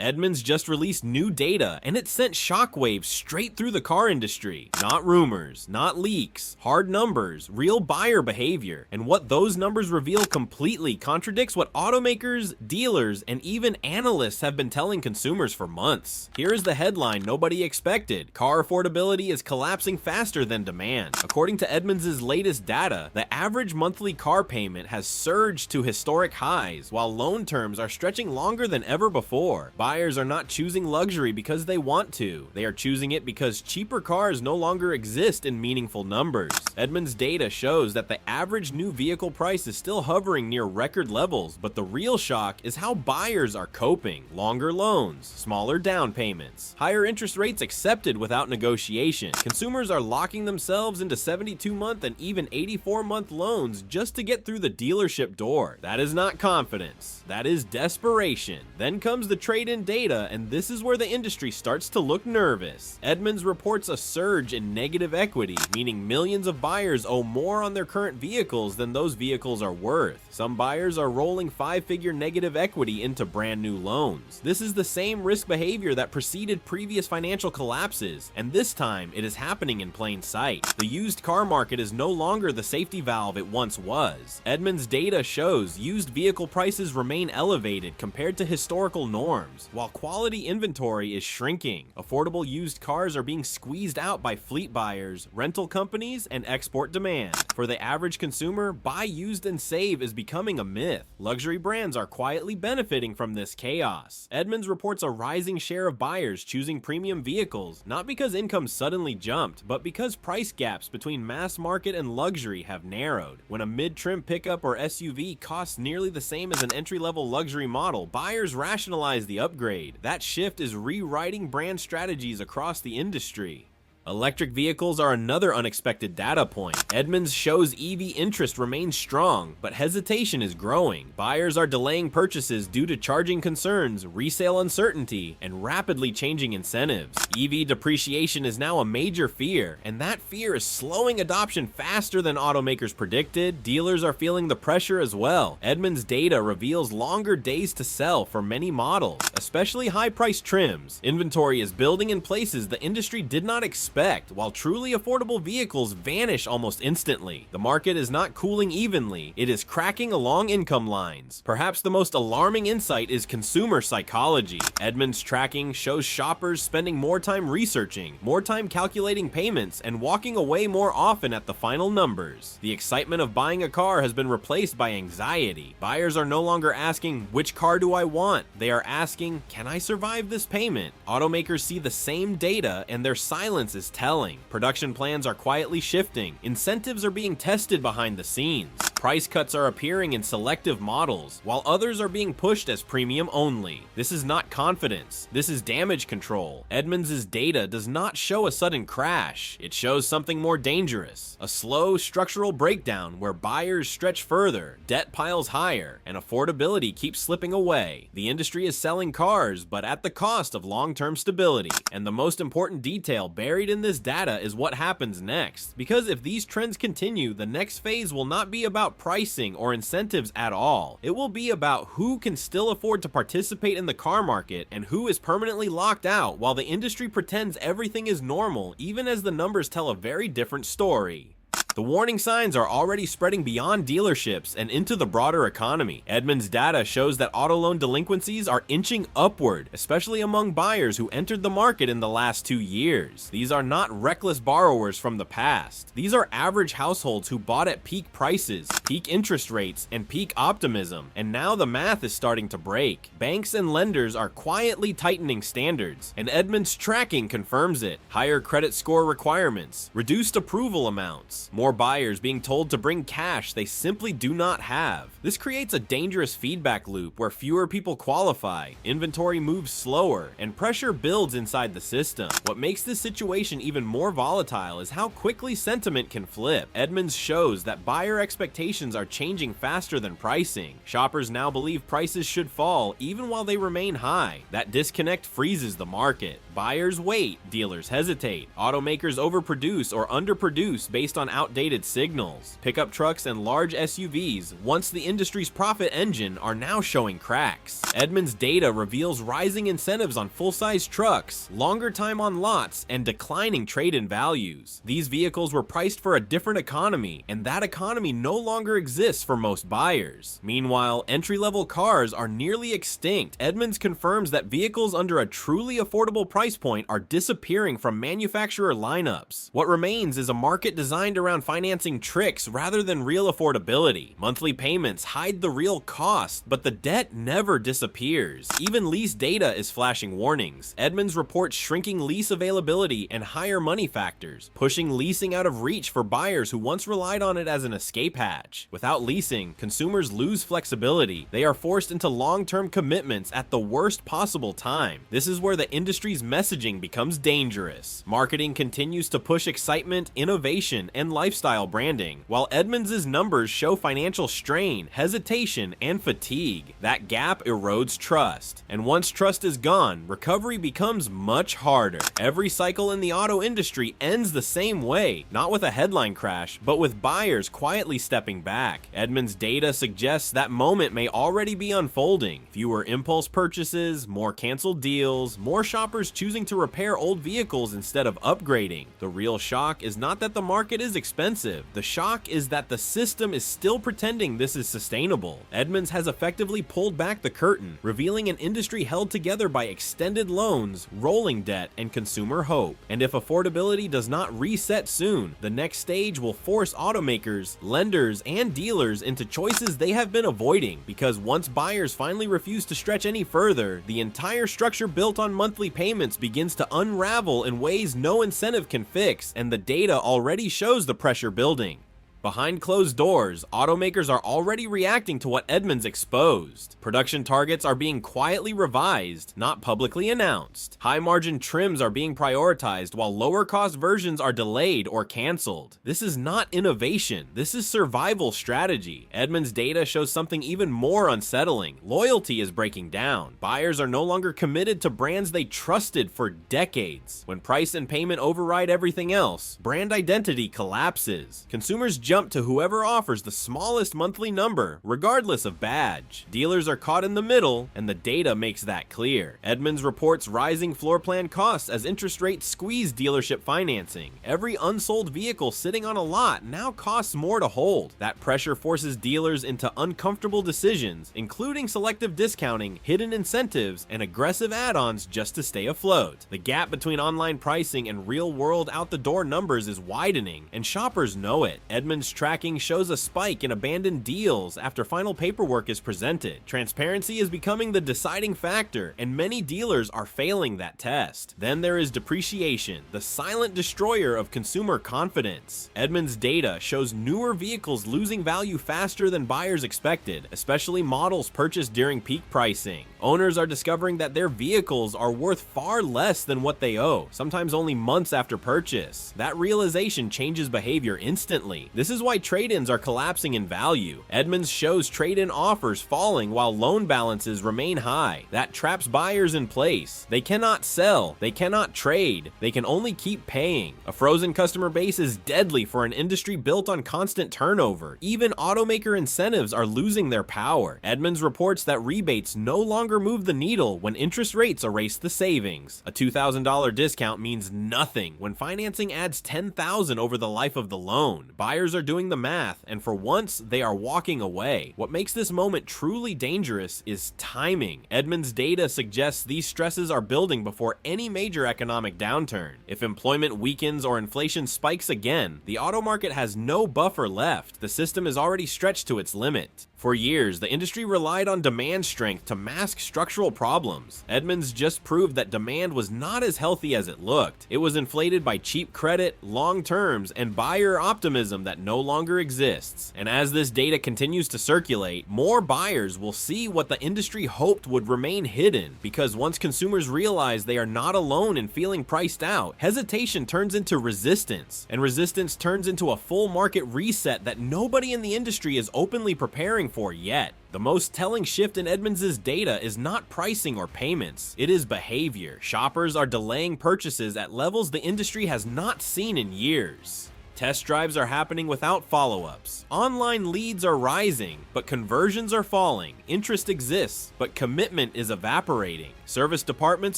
Edmunds just released new data, and it sent shockwaves straight through the car industry. Not rumors, not leaks, hard numbers, real buyer behavior. And what those numbers reveal completely contradicts what automakers, dealers, and even analysts have been telling consumers for months. Here is the headline nobody expected: car affordability is collapsing faster than demand. According to Edmunds' latest data, the average monthly car payment has surged to historic highs, while loan terms are stretching longer than ever before. Buyers are not choosing luxury because they want to. They are choosing it because cheaper cars no longer exist in meaningful numbers. Edmunds' data shows that the average new vehicle price is still hovering near record levels, but the real shock is how buyers are coping. Longer loans, smaller down payments, higher interest rates accepted without negotiation. Consumers are locking themselves into 72-month and even 84-month loans just to get through the dealership door. That is not confidence. That is desperation. Then comes the trade-in data, and this is where the industry starts to look nervous. Edmunds reports a surge in negative equity, meaning millions of buyers owe more on their current vehicles than those vehicles are worth. Some buyers are rolling 5-figure negative equity into brand new loans. This is the same risk behavior that preceded previous financial collapses, and this time it is happening in plain sight. The used car market is no longer the safety valve it once was. Edmunds' data shows used vehicle prices remain elevated compared to historical norms, while quality inventory is shrinking. Affordable used cars are being squeezed out by fleet buyers, rental companies, and export demand. For the average consumer, buy used and save is becoming a myth. Luxury brands are quietly benefiting from this chaos. Edmunds reports a rising share of buyers choosing premium vehicles, not because income suddenly jumped, but because price gaps between mass market and luxury have narrowed. When a mid-trim pickup or SUV costs nearly the same as an entry-level luxury model, buyers rationalize the upgrade. That shift is rewriting brand strategies across the industry. Electric vehicles are another unexpected data point. Edmunds shows EV interest remains strong, but hesitation is growing. Buyers are delaying purchases due to charging concerns, resale uncertainty, and rapidly changing incentives. EV depreciation is now a major fear, and that fear is slowing adoption faster than automakers predicted. Dealers are feeling the pressure as well. Edmunds' data reveals longer days to sell for many models, especially high-priced trims. Inventory is building in places the industry did not expect, while truly affordable vehicles vanish almost instantly. The market is not cooling evenly, it is cracking along income lines. Perhaps the most alarming insight is consumer psychology. Edmunds' tracking shows shoppers spending more time researching, more time calculating payments, and walking away more often at the final numbers. The excitement of buying a car has been replaced by anxiety. Buyers are no longer asking, which car do I want? They are asking, can I survive this payment? Automakers see the same data, and their silence is telling. Production plans are quietly shifting. Incentives are being tested behind the scenes. Price cuts are appearing in selective models, while others are being pushed as premium only. This is not confidence. This is damage control. Edmunds' data does not show a sudden crash. It shows something more dangerous. A slow structural breakdown where buyers stretch further, debt piles higher, and affordability keeps slipping away. The industry is selling cars, but at the cost of long-term stability. And the most important detail buried in this data is what happens next. Because if these trends continue, the next phase will not be about pricing or incentives at all. It will be about who can still afford to participate in the car market and who is permanently locked out, while the industry pretends everything is normal, even as the numbers tell a very different story. The warning signs are already spreading beyond dealerships and into the broader economy. Edmunds' data shows that auto loan delinquencies are inching upward, especially among buyers who entered the market in the last 2 years. These are not reckless borrowers from the past. These are average households who bought at peak prices, peak interest rates, and peak optimism, and now the math is starting to break. Banks and lenders are quietly tightening standards, and Edmunds' tracking confirms it. Higher credit score requirements, reduced approval amounts, more buyers being told to bring cash they simply do not have. This creates a dangerous feedback loop where fewer people qualify, inventory moves slower, and pressure builds inside the system. What makes this situation even more volatile is how quickly sentiment can flip. Edmunds shows that buyer expectations are changing faster than pricing. Shoppers now believe prices should fall even while they remain high. That disconnect freezes the market. Buyers wait, dealers hesitate. Automakers overproduce or underproduce based on outdated signals. Pickup trucks and large SUVs, once the industry's profit engine are now showing cracks. Edmunds data reveals rising incentives on full-size trucks, longer time on lots, and declining trade-in values. These vehicles were priced for a different economy, and that economy no longer exists for most buyers. Meanwhile, entry-level cars are nearly extinct. Edmunds confirms that vehicles under a truly affordable price point are disappearing from manufacturer lineups. What remains is a market designed around financing tricks rather than real affordability. Monthly payments hide the real cost, but the debt never disappears. Even lease data is flashing warnings. Edmunds reports shrinking lease availability and higher money factors, pushing leasing out of reach for buyers who once relied on it as an escape hatch. Without leasing, consumers lose flexibility. They are forced into long-term commitments at the worst possible time. This is where the industry's messaging becomes dangerous. Marketing continues to push excitement, innovation, and lifestyle branding, while Edmunds' numbers show financial strain, hesitation, and fatigue. That gap erodes trust. And once trust is gone, recovery becomes much harder. Every cycle in the auto industry ends the same way, not with a headline crash, but with buyers quietly stepping back. Edmunds' data suggests that moment may already be unfolding. Fewer impulse purchases, more canceled deals, more shoppers choosing to repair old vehicles instead of upgrading. The real shock is not that the market is expensive. The shock is that the system is still pretending this is sustainable. Edmunds has effectively pulled back the curtain, revealing an industry held together by extended loans, rolling debt, and consumer hope. And if affordability does not reset soon, the next stage will force automakers, lenders, and dealers into choices they have been avoiding, because once buyers finally refuse to stretch any further, the entire structure built on monthly payments begins to unravel in ways no incentive can fix, and the data already shows the pressure building. Behind closed doors, automakers are already reacting to what Edmunds exposed. Production targets are being quietly revised, not publicly announced. High-margin trims are being prioritized while lower-cost versions are delayed or canceled. This is not innovation, this is survival strategy. Edmunds' data shows something even more unsettling. Loyalty is breaking down. Buyers are no longer committed to brands they trusted for decades. When price and payment override everything else, brand identity collapses. Consumers jump to whoever offers the smallest monthly number, regardless of badge. Dealers are caught in the middle, and the data makes that clear. Edmunds reports rising floor plan costs as interest rates squeeze dealership financing. Every unsold vehicle sitting on a lot now costs more to hold. That pressure forces dealers into uncomfortable decisions, including selective discounting, hidden incentives, and aggressive add-ons just to stay afloat. The gap between online pricing and real-world out-the-door numbers is widening, and shoppers know it. Edmunds tracking shows a spike in abandoned deals after final paperwork is presented. Transparency is becoming the deciding factor, and many dealers are failing that test. Then there is depreciation, the silent destroyer of consumer confidence. Edmunds' data shows newer vehicles losing value faster than buyers expected, especially models purchased during peak pricing. Owners are discovering that their vehicles are worth far less than what they owe, sometimes only months after purchase. That realization changes behavior instantly. This is why trade-ins are collapsing in value. Edmunds shows trade-in offers falling while loan balances remain high. That traps buyers in place. They cannot sell, they cannot trade, they can only keep paying. A frozen customer base is deadly for an industry built on constant turnover. Even automaker incentives are losing their power. Edmunds reports that rebates no longer move the needle when interest rates erase the savings. A $2,000 discount means nothing when financing adds $10,000 over the life of the loan. Buyers are doing the math, and for once, they are walking away. What makes this moment truly dangerous is timing. Edmunds' data suggests these stresses are building before any major economic downturn. If employment weakens or inflation spikes again, the auto market has no buffer left. The system is already stretched to its limit. For years, the industry relied on demand strength to mask structural problems. Edmunds just proved that demand was not as healthy as it looked. It was inflated by cheap credit, long terms, and buyer optimism that no longer exists. And as this data continues to circulate, more buyers will see what the industry hoped would remain hidden, because once consumers realize they are not alone in feeling priced out, hesitation turns into resistance, and resistance turns into a full market reset that nobody in the industry is openly preparing for yet. The most telling shift in Edmunds' data is not pricing or payments, it is behavior. Shoppers are delaying purchases at levels the industry has not seen in years. Test drives are happening without follow-ups. Online leads are rising, but conversions are falling. Interest exists, but commitment is evaporating. Service departments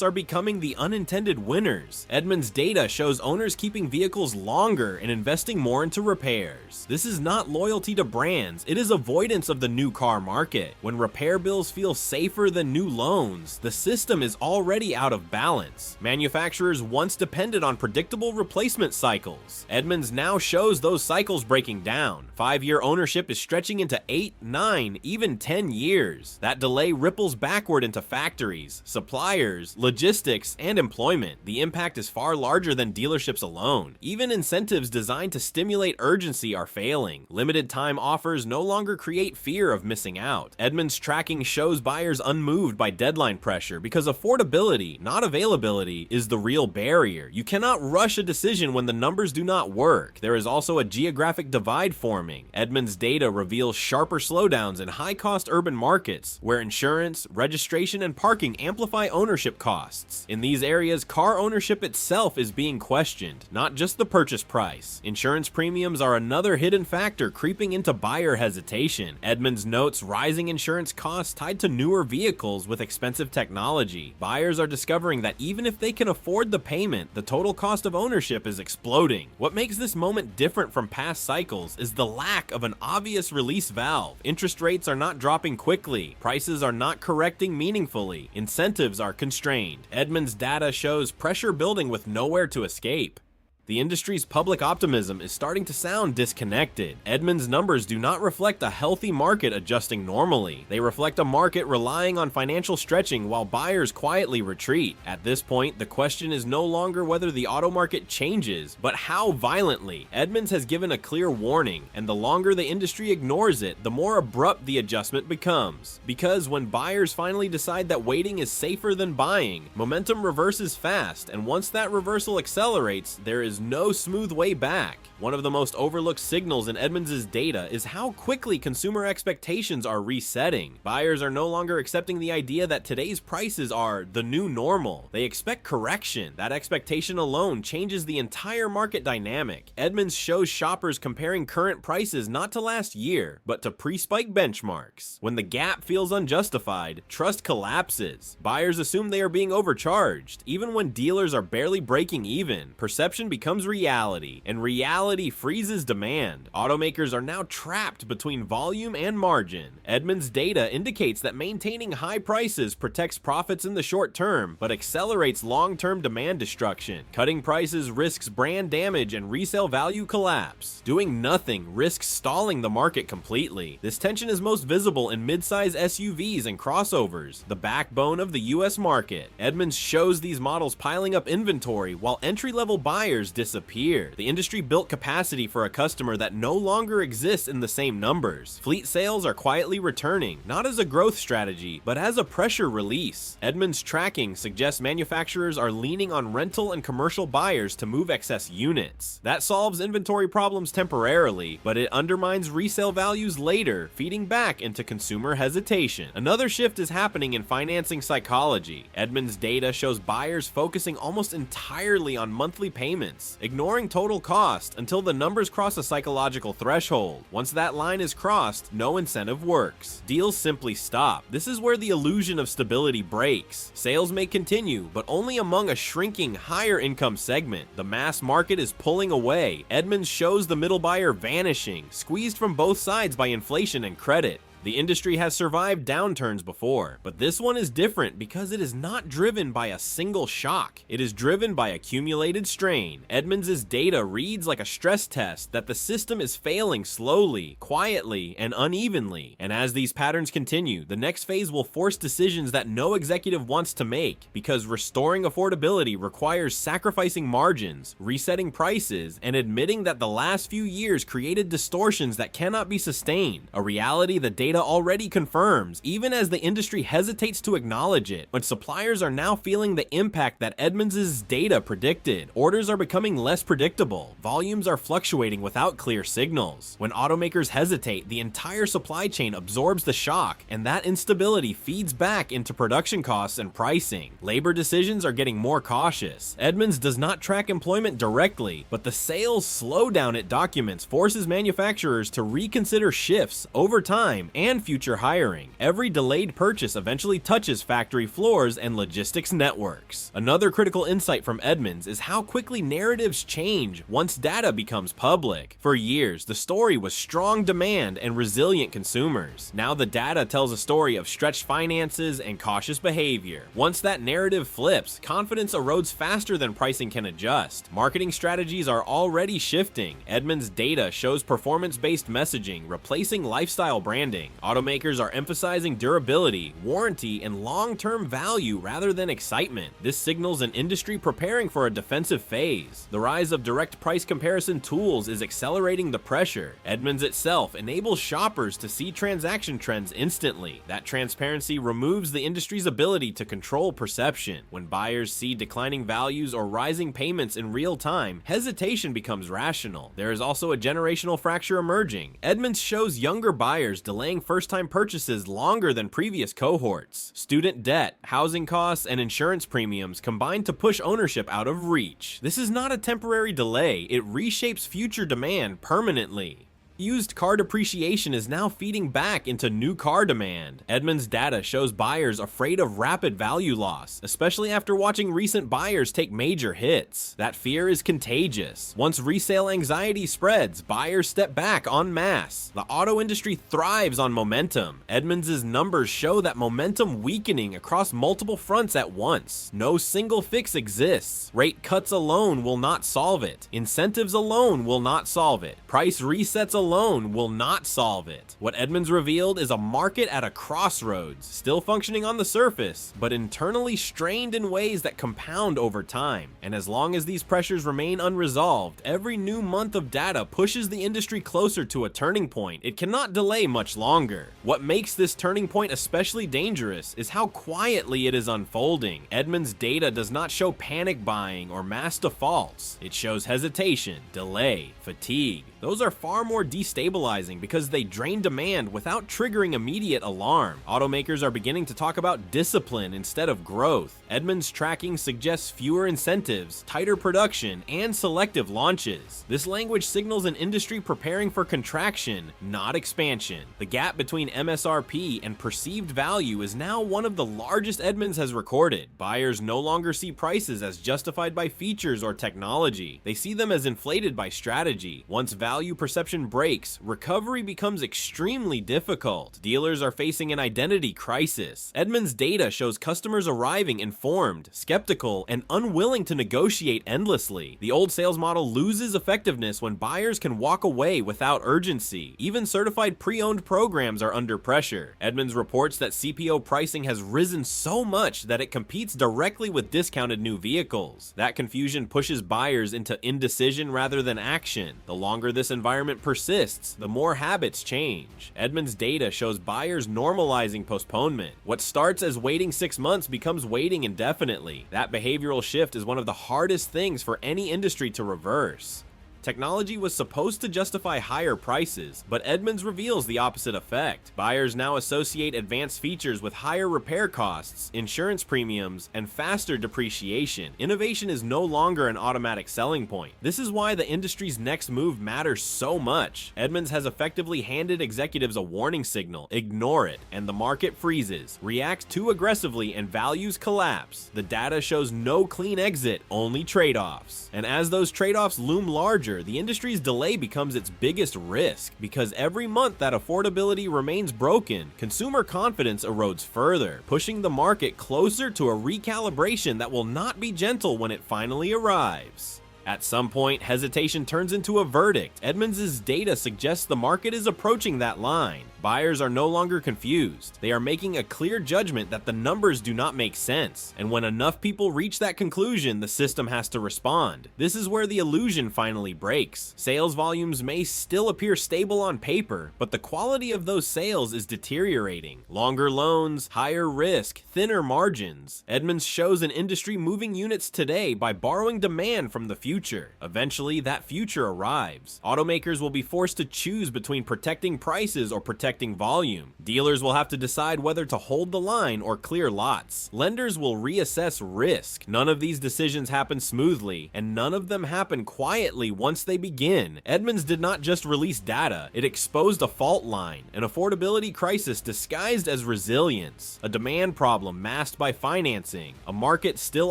are becoming the unintended winners. Edmunds data shows owners keeping vehicles longer and investing more into repairs. This is not loyalty to brands, it is avoidance of the new car market. When repair bills feel safer than new loans, the system is already out of balance. Manufacturers once depended on predictable replacement cycles. Edmunds now shows those cycles breaking down. 5-year ownership is stretching into 8, 9, even 10 years. That delay ripples backward into factories, suppliers, logistics, and employment. The impact is far larger than dealerships alone. Even incentives designed to stimulate urgency are failing. Limited time offers no longer create fear of missing out. Edmunds tracking shows buyers unmoved by deadline pressure because affordability, not availability, is the real barrier. You cannot rush a decision when the numbers do not work. There is also a geographic divide forming. Edmunds data reveals sharper slowdowns in high-cost urban markets, where insurance, registration, and parking amplify ownership costs. In these areas, car ownership itself is being questioned, not just the purchase price. Insurance premiums are another hidden factor creeping into buyer hesitation. Edmunds notes rising insurance costs tied to newer vehicles with expensive technology. Buyers are discovering that even if they can afford the payment, the total cost of ownership is exploding. What makes this moment different from past cycles is the lack of an obvious release valve. Interest rates are not dropping quickly, prices are not correcting meaningfully, incentives are constrained. Edmunds data shows pressure building with nowhere to escape. The industry's public optimism is starting to sound disconnected. Edmunds numbers do not reflect a healthy market adjusting normally. They reflect a market relying on financial stretching while buyers quietly retreat. At this point, the question is no longer whether the auto market changes, but how violently. Edmunds has given a clear warning, and the longer the industry ignores it, the more abrupt the adjustment becomes. Because when buyers finally decide that waiting is safer than buying, momentum reverses fast, and once that reversal accelerates, there is no smooth way back. One of the most overlooked signals in Edmunds' data is how quickly consumer expectations are resetting. Buyers are no longer accepting the idea that today's prices are the new normal. They expect correction. That expectation alone changes the entire market dynamic. Edmunds shows shoppers comparing current prices not to last year, but to pre-spike benchmarks. When the gap feels unjustified, trust collapses. Buyers assume they are being overcharged. Even when dealers are barely breaking even, perception becomes reality, and reality freezes demand. Automakers are now trapped between volume and margin. Edmunds data indicates that maintaining high prices protects profits in the short term, but accelerates long-term demand destruction. Cutting prices risks brand damage and resale value collapse. Doing nothing risks stalling the market completely. This tension is most visible in mid-size SUVs and crossovers, the backbone of the US market. Edmunds shows these models piling up inventory while entry-level buyers disappear. The industry built capacity for a customer that no longer exists in the same numbers. Fleet sales are quietly returning, not as a growth strategy, but as a pressure release. Edmunds tracking suggests manufacturers are leaning on rental and commercial buyers to move excess units. That solves inventory problems temporarily, but it undermines resale values later, feeding back into consumer hesitation. Another shift is happening in financing psychology. Edmunds data shows buyers focusing almost entirely on monthly payments, ignoring total cost until the numbers cross a psychological threshold. Once that line is crossed, no incentive works. Deals simply stop. This is where the illusion of stability breaks. Sales may continue, but only among a shrinking higher income segment. The mass market is pulling away. Edmunds shows the middle buyer vanishing, squeezed from both sides by inflation and credit. The industry has survived downturns before, but this one is different because it is not driven by a single shock. It is driven by accumulated strain. Edmunds' data reads like a stress test that the system is failing slowly, quietly, and unevenly. And as these patterns continue, the next phase will force decisions that no executive wants to make, because restoring affordability requires sacrificing margins, resetting prices, and admitting that the last few years created distortions that cannot be sustained, a reality the data data already confirms, even as the industry hesitates to acknowledge it, but suppliers are now feeling the impact that Edmunds' data predicted. Orders are becoming less predictable. Volumes are fluctuating without clear signals. When automakers hesitate, the entire supply chain absorbs the shock, and that instability feeds back into production costs and pricing. Labor decisions are getting more cautious. Edmunds does not track employment directly, but the sales slowdown it documents forces manufacturers to reconsider shifts, overtime, and future hiring. Every delayed purchase eventually touches factory floors and logistics networks. Another critical insight from Edmunds is how quickly narratives change once data becomes public. For years, the story was strong demand and resilient consumers. Now the data tells a story of stretched finances and cautious behavior. Once that narrative flips, confidence erodes faster than pricing can adjust. Marketing strategies are already shifting. Edmunds' data shows performance-based messaging replacing lifestyle branding. Automakers are emphasizing durability, warranty, and long-term value rather than excitement. This signals an industry preparing for a defensive phase. The rise of direct price comparison tools is accelerating the pressure. Edmunds itself enables shoppers to see transaction trends instantly. That transparency removes the industry's ability to control perception. When buyers see declining values or rising payments in real time, hesitation becomes rational. There is also a generational fracture emerging. Edmunds shows younger buyers delaying first-time purchases longer than previous cohorts. Student debt, housing costs, and insurance premiums combine to push ownership out of reach. This is not a temporary delay, it reshapes future demand permanently. Used car depreciation is now feeding back into new car demand. Edmunds' data shows buyers afraid of rapid value loss, especially after watching recent buyers take major hits. That fear is contagious. Once resale anxiety spreads, buyers step back en masse. The auto industry thrives on momentum. Edmunds' numbers show that momentum weakening across multiple fronts at once. No single fix exists. Rate cuts alone will not solve it. Incentives alone will not solve it. Price resets alone will not solve it. What Edmunds revealed is a market at a crossroads, still functioning on the surface, but internally strained in ways that compound over time. And as long as these pressures remain unresolved, every new month of data pushes the industry closer to a turning point. It cannot delay much longer. What makes this turning point especially dangerous is how quietly it is unfolding. Edmunds' data does not show panic buying or mass defaults. It shows hesitation, delay, fatigue. Those are far more destabilizing because they drain demand without triggering immediate alarm. Automakers are beginning to talk about discipline instead of growth. Edmunds' tracking suggests fewer incentives, tighter production, and selective launches. This language signals an industry preparing for contraction, not expansion. The gap between MSRP and perceived value is now one of the largest Edmunds has recorded. Buyers no longer see prices as justified by features or technology. They see them as inflated by strategy. Once value perception breaks, recovery becomes extremely difficult. Dealers are facing an identity crisis. Edmunds' data shows customers arriving informed, skeptical, and unwilling to negotiate endlessly. The old sales model loses effectiveness when buyers can walk away without urgency. Even certified pre-owned programs are under pressure. Edmunds reports that CPO pricing has risen so much that it competes directly with discounted new vehicles. That confusion pushes buyers into indecision rather than action. The longer this environment persists, the more habits change. Edmunds' data shows buyers normalizing postponement. What starts as waiting 6 months becomes waiting indefinitely. That behavioral shift is one of the hardest things for any industry to reverse. Technology was supposed to justify higher prices, but Edmunds reveals the opposite effect. Buyers now associate advanced features with higher repair costs, insurance premiums, and faster depreciation. Innovation is no longer an automatic selling point. This is why the industry's next move matters so much. Edmunds has effectively handed executives a warning signal: ignore it, and the market freezes, reacts too aggressively, and values collapse. The data shows no clean exit, only trade-offs. And as those trade-offs loom larger, the industry's delay becomes its biggest risk, because every month that affordability remains broken, consumer confidence erodes further, pushing the market closer to a recalibration that will not be gentle when it finally arrives. At some point, hesitation turns into a verdict. Edmunds' data suggests the market is approaching that line. Buyers are no longer confused. They are making a clear judgment that the numbers do not make sense, and when enough people reach that conclusion, the system has to respond. This is where the illusion finally breaks. Sales volumes may still appear stable on paper, but the quality of those sales is deteriorating. Longer loans, higher risk, thinner margins. Edmunds shows an industry moving units today by borrowing demand from the future. Eventually, that future arrives. Automakers will be forced to choose between protecting prices or protecting volume. Dealers will have to decide whether to hold the line or clear lots. Lenders will reassess risk. None of these decisions happen smoothly, and none of them happen quietly once they begin. Edmunds did not just release data, it exposed a fault line, an affordability crisis disguised as resilience, a demand problem masked by financing, a market still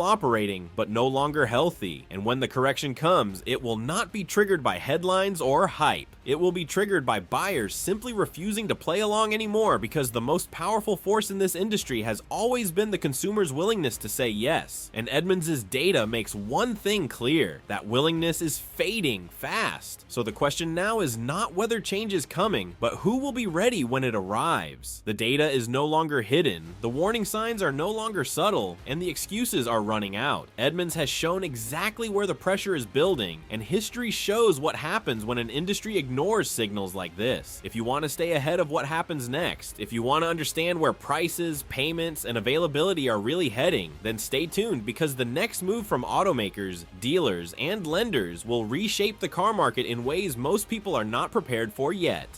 operating but no longer healthy. And when the correction comes, it will not be triggered by headlines or hype. It will be triggered by buyers simply refusing to play along anymore, because the most powerful force in this industry has always been the consumer's willingness to say yes. And Edmunds' data makes one thing clear: that willingness is fading fast. So the question now is not whether change is coming, but who will be ready when it arrives. The data is no longer hidden, the warning signs are no longer subtle, and the excuses are running out. Edmunds has shown exactly where the pressure is building, and history shows what happens when an industry ignores signals like this. If you want to stay ahead of what happens next, if you want to understand where prices, payments, and availability are really heading, then stay tuned, because the next move from automakers, dealers, and lenders will reshape the car market in ways most people are not prepared for yet.